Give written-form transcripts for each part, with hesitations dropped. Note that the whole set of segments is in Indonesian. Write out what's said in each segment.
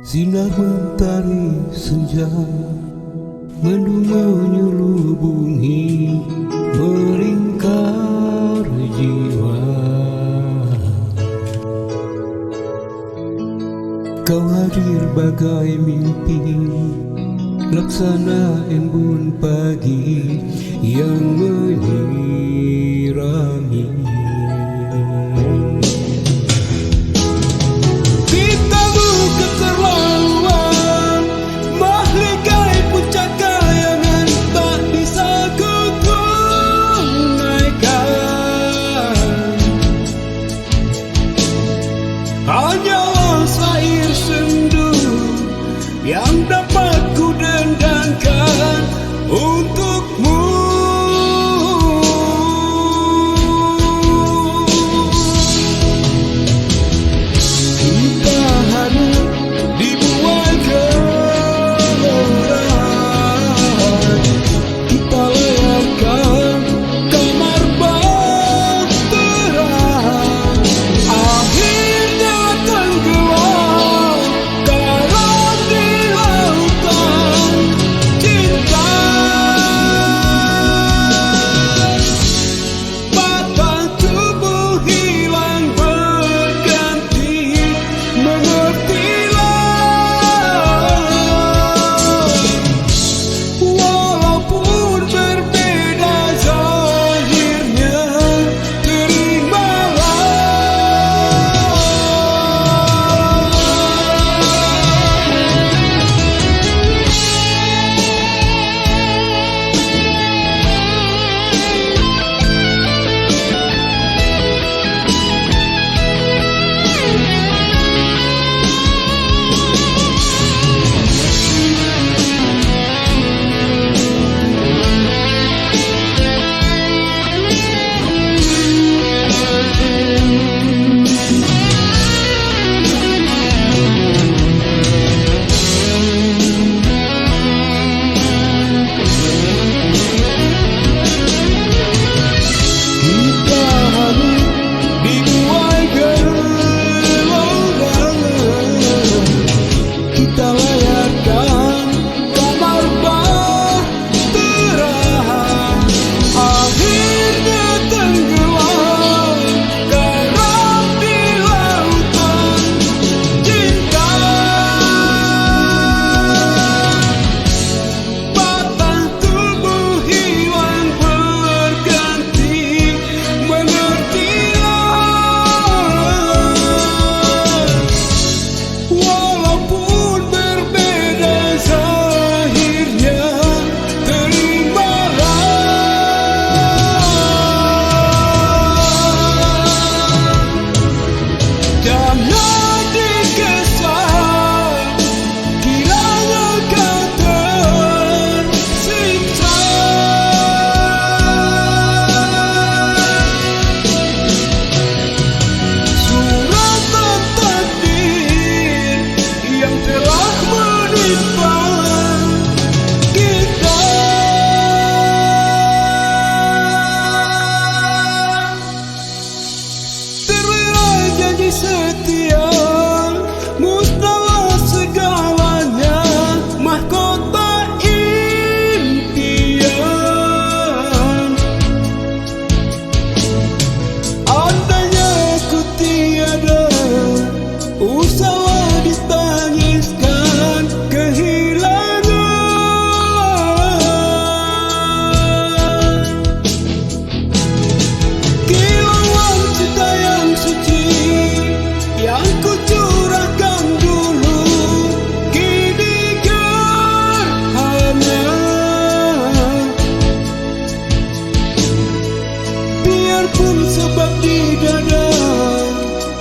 Sinar mentari senja, mendung menyelubungi melingkar jiwa. Kau hadir bagai mimpi, laksana embun pagi yang menyirami. Kita bukan terlaluan, mahligai puncak kayangan tak bisa ku tunaikan. Hanyalah sair sendu yang dapat ku dendangkan untukmu. Kita hanya dibuai gelora, kita layarkan kamar bahtera. Akhirnya tenggelam karam di lautan cinta. Batang tubuh hilang berganti, mengertilah. Walaupun berbeda zahirnya, terimalah. Kita hanya dibuai gelora, kita layarkan kamar bahtera. Akhirnya tenggelam karam di lautan cinta. Batang tubuh hilang berganti, mengertilah. Walaupun berbeda zahirnya, terimalah. Jangan dikesan kiranya kau tersiksa. Suratan takdir yang telah menimpa kita. Terlewat janji setia, musnahlah segalanya, mahkota impian. Andainya aku tiada, usahlah ditangiskan kehilangan. Kilauan cinta yang suci yang ku curahkan dulu, kini gerhana. Biarpun sebab di dada,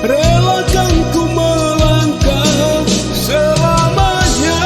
relakan ku melangkah selamanya.